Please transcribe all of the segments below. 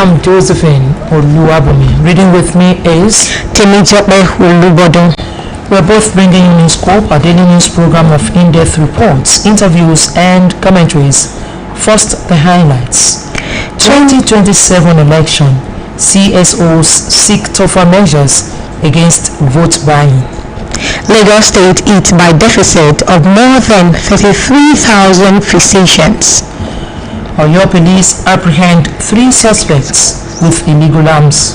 I'm Josephine Oluyole. Reading with me is Oluyole. We're both bringing you Newscope, a daily news program of in-depth reports, interviews, and commentaries. First, the highlights. 2027 election. CSOs seek tougher measures against vote buying. Lagos State hit by deficit of more than 33,000 physicians. Oluyole police apprehend 3 suspects with illegal arms.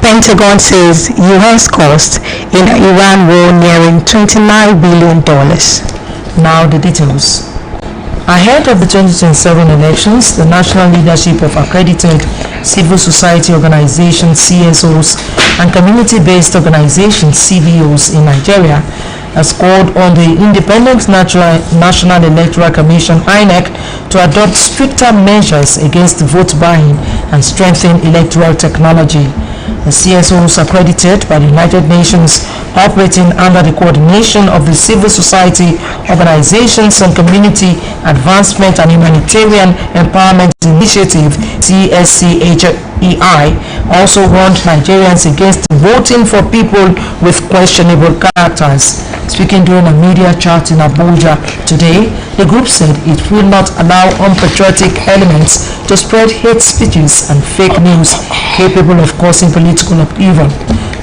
Pentagon says U.S. cost in Iran war nearing $29 billion. Now the details. Ahead of the 2027 elections, the national leadership of accredited civil society organizations, CSOs, and community-based organizations, CBOs, in Nigeria has called on the Independent National Electoral Commission, INEC, to adopt stricter measures against vote buying and strengthen electoral technology. The CSOs accredited by the United Nations, operating under the coordination of the Civil Society Organizations and Community Advancement and Humanitarian Empowerment Initiative, CSCHEI, also warned Nigerians against voting for people with questionable characters. Speaking during a media chat in Abuja today, the group said it will not allow unpatriotic elements to spread hate speeches and fake news capable of causing political upheaval.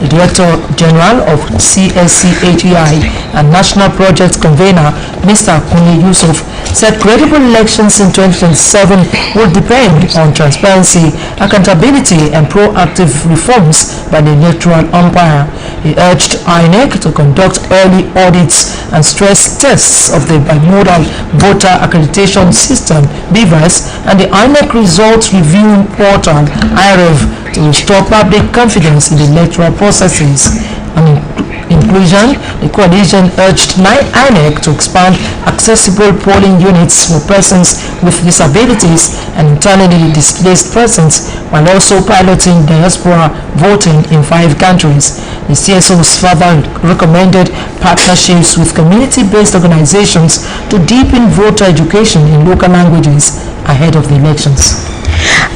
The Director General of CSCHEI and National Project Convener, Mr. Kunle Yusuf, said credible elections in 2027 will depend on transparency, accountability, and proactive reforms by the electoral umpire. He urged INEC to conduct early audits and stress tests of the bimodal voter accreditation system, BVAS, and the INEC results review portal, IREV, to restore public confidence in the electoral processes. In conclusion, the coalition urged INEC to expand accessible polling units for persons with disabilities and internally displaced persons, while also piloting diaspora voting in 5 countries. The CSOs further recommended partnerships with community-based organizations to deepen voter education in local languages ahead of the elections.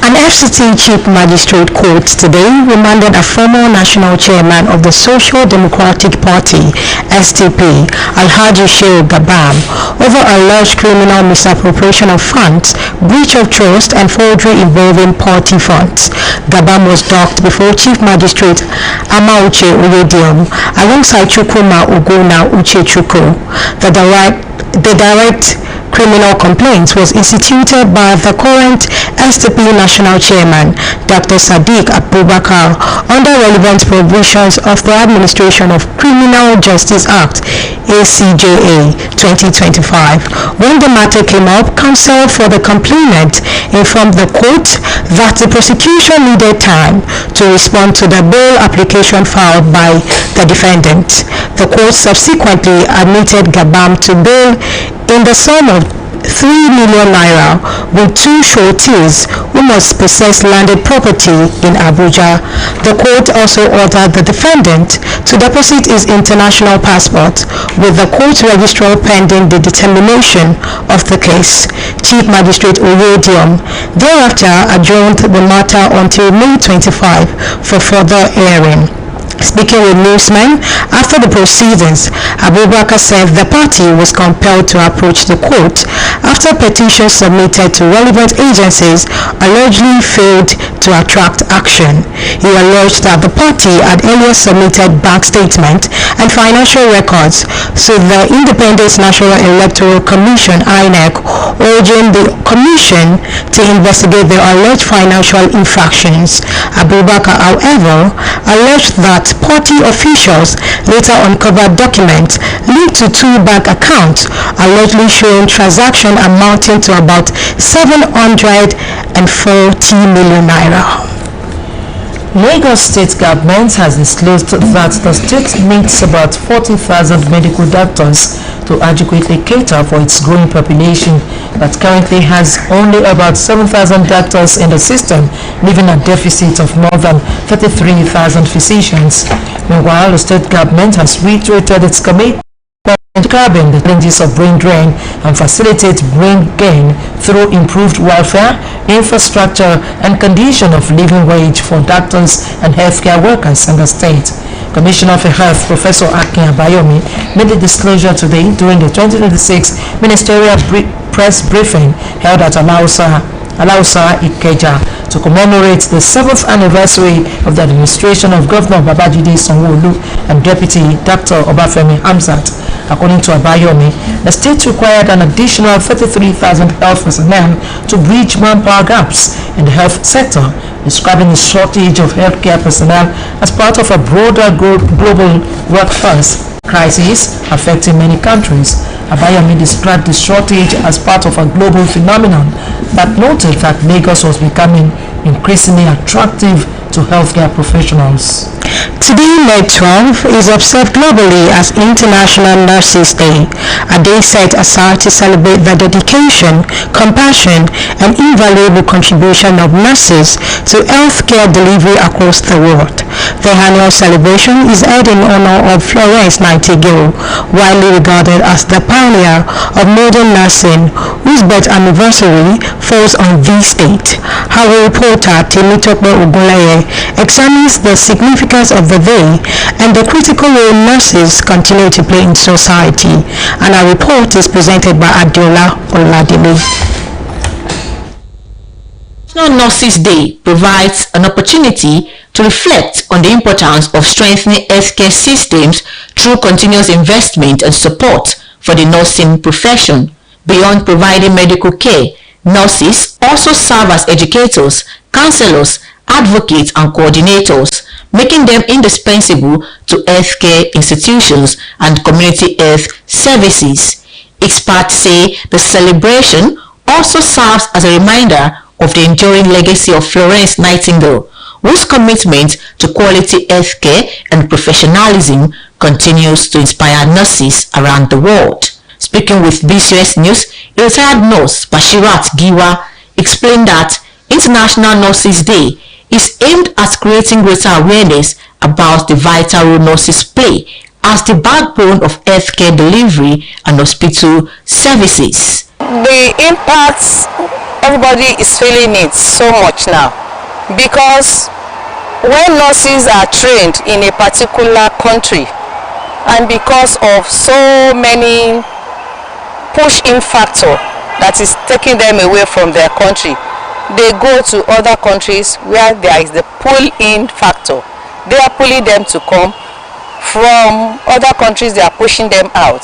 An FCT Chief Magistrate Court today remanded a former national chairman of the Social Democratic Party, SDP, Alhaji Shehu Gabam, over alleged criminal misappropriation of funds, breach of trust, and forgery involving party funds. Gabam was docked before Chief Magistrate Amauche Oyediom alongside Chukwuma Ogona Uchechukwu. The direct criminal complaint was instituted by the current SDP National Chairman, Dr. Sadiq Abubakar, under relevant provisions of the Administration of Criminal Justice Act, ACJA 2025. When the matter came up, counsel for the complainant informed the court that the prosecution needed time to respond to the bail application filed by the defendant. The court subsequently admitted Gabam to bail in the sum of 3 million naira with 2 sureties who must possess landed property in Abuja. The court also ordered the defendant to deposit his international passport with the court registrar pending the determination of the case. Chief Magistrate Oyediom thereafter adjourned the matter until May 25 for further hearing. Speaking with newsmen after the proceedings, Abubakar said the party was compelled to approach the court after petitions submitted to relevant agencies allegedly failed to attract action. He alleged that the party had earlier submitted bank statements and financial records to the Independent National Electoral Commission, INEC, urging the commission to investigate the alleged financial infractions. Abubakar, however, alleged that party officials later uncovered documents linked to 2 bank accounts allegedly showing transactions amounting to about 740 million naira. Lagos State government has disclosed that the state needs about 40,000 medical doctors to adequately cater for its growing population that currently has only about 7,000 doctors in the system, leaving a deficit of more than 33,000 physicians. Meanwhile, the state government has reiterated its commitment curbing the challenges of brain drain and facilitate brain gain through improved welfare, infrastructure, and condition of living wage for doctors and healthcare workers in the state. Commissioner for Health, Professor Akin Abayomi, made the disclosure today during the 2026 ministerial press briefing held at Alausa Ikeja to commemorate the 7th anniversary of the administration of Governor Babajide Sanwo-Olu and Deputy Dr. Obafemi Hamzat. According to Abayomi, the state required an additional 33,000 health personnel to bridge manpower gaps in the health sector, describing the shortage of healthcare personnel as part of a broader global workforce crisis affecting many countries. Abayomi described the shortage as part of a global phenomenon, but noted that Lagos was becoming increasingly attractive to healthcare professionals. Today, May 12, is observed globally as International Nurses Day, a day set aside to celebrate the dedication, compassion, and invaluable contribution of nurses to healthcare delivery across the world. The annual celebration is held in honor of Florence Nightingale, widely regarded as the pioneer of modern nursing, whose birth anniversary falls on this date. Our reporter, Temitope Ogunleye, examines the significance of the day and the critical role nurses continue to play in society. And our report is presented by Adiola Oladile. National Nurses Day provides an opportunity to reflect on the importance of strengthening healthcare systems through continuous investment and support for the nursing profession. Beyond providing medical care, nurses also serve as educators, counselors, advocates, and coordinators, making them indispensable to healthcare institutions and community health services. Experts say the celebration also serves as a reminder of the enduring legacy of Florence Nightingale, whose commitment to quality healthcare and professionalism continues to inspire nurses around the world. Speaking with BCS News, a retired nurse, Bashirat Giwa, explained that International Nurses Day is aimed at creating greater awareness about the vital role nurses play as the backbone of healthcare delivery and hospital services. The impacts, everybody is feeling it so much now, because when nurses are trained in a particular country and because of so many push-in factor that is taking them away from their country, they go to other countries where there is the pull-in factor. They are pulling them to come. From other countries, they are pushing them out.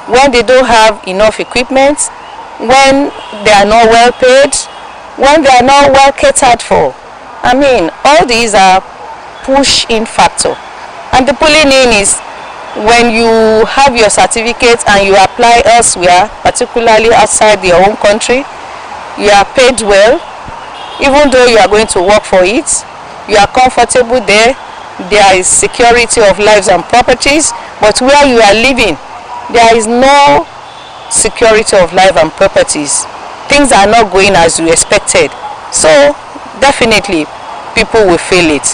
When they don't have enough equipment, when they are not well paid, when they are not well catered for. I mean, all these are push-in factor. And the pulling in is when you have your certificate and you apply elsewhere, particularly outside your own country, you are paid well. Even though you are going to work for it, you are comfortable there, there is security of lives and properties, but where you are living, there is no security of life and properties. Things are not going as you expected. So definitely people will feel it.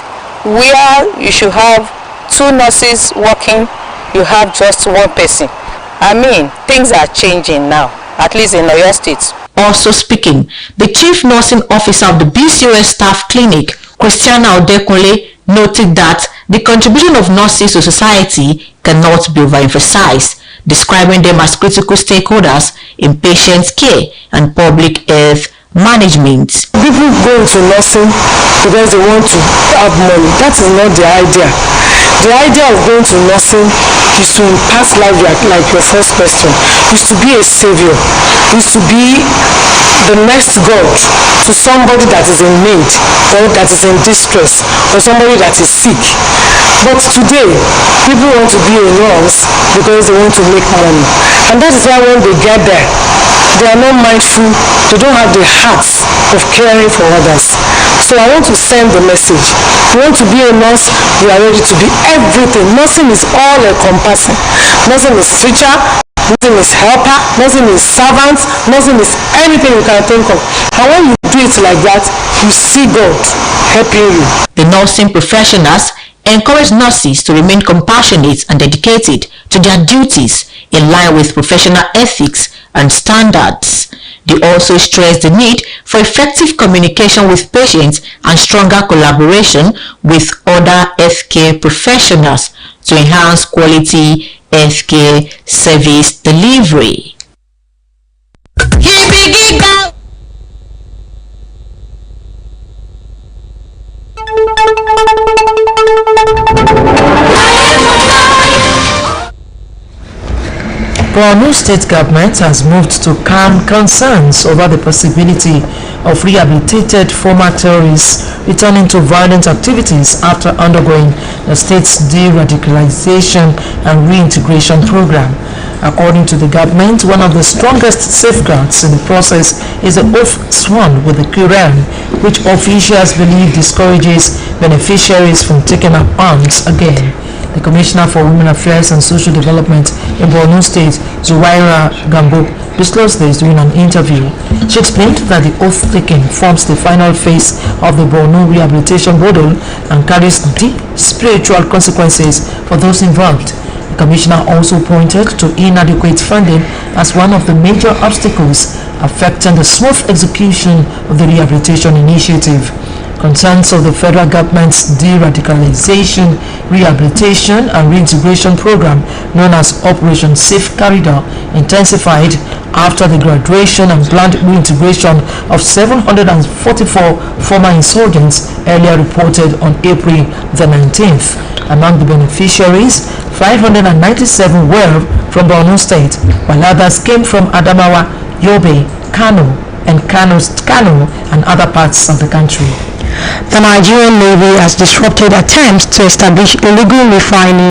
Where you should have 2 nurses working, you have just 1 person. I mean, things are changing now, at least in Oyo State. Also speaking, the Chief Nursing Officer of the BCOS Staff Clinic, Christiana Odekunle, noted that the contribution of nurses to society cannot be overemphasized, describing them as critical stakeholders in patient care and public health management. People go into nursing because they want to have money. That is not the idea. The idea of going to nursing is to impact life, like your first question, is to be a savior, is to be the next God to somebody that is in need or that is in distress or somebody that is sick. But today, people want to be a nurse because they want to make money. And that is why when they get there, they are not mindful, they don't have the hearts of caring for others. So I want to send the message. You want to be a nurse, you are ready to be everything. Nursing is all encompassing. Nursing is teacher, nursing is helper, nursing is servant, nursing is anything you can think of. And when you do it like that, you see God helping you. The nursing professionals encourage nurses to remain compassionate and dedicated to their duties in line with professional ethics and standards. They also stressed the need for effective communication with patients and stronger collaboration with other healthcare professionals to enhance quality healthcare service delivery. Borno State government has moved to calm concerns over the possibility of rehabilitated former terrorists returning to violent activities after undergoing the state's de-radicalization and reintegration program. According to the government, one of the strongest safeguards in the process is the oath sworn with the Quran, which officials believe discourages beneficiaries from taking up arms again. The Commissioner for Women Affairs and Social Development in Borno State, Zuwaira Gambo, disclosed this during an interview. She explained that the oath taken forms the final phase of the Borno rehabilitation model and carries deep spiritual consequences for those involved. The Commissioner also pointed to inadequate funding as one of the major obstacles affecting the smooth execution of the rehabilitation initiative. Concerns of the federal government's de-radicalization, rehabilitation and reintegration program known as Operation Safe Corridor intensified after the graduation and planned reintegration of 744 former insurgents earlier reported on April the 19th. Among the beneficiaries, 597 were from Borno State, while others came from Adamawa, Yobe, Kano, and Kano and other parts of the country. The Nigerian Navy has disrupted attempts to establish illegal refining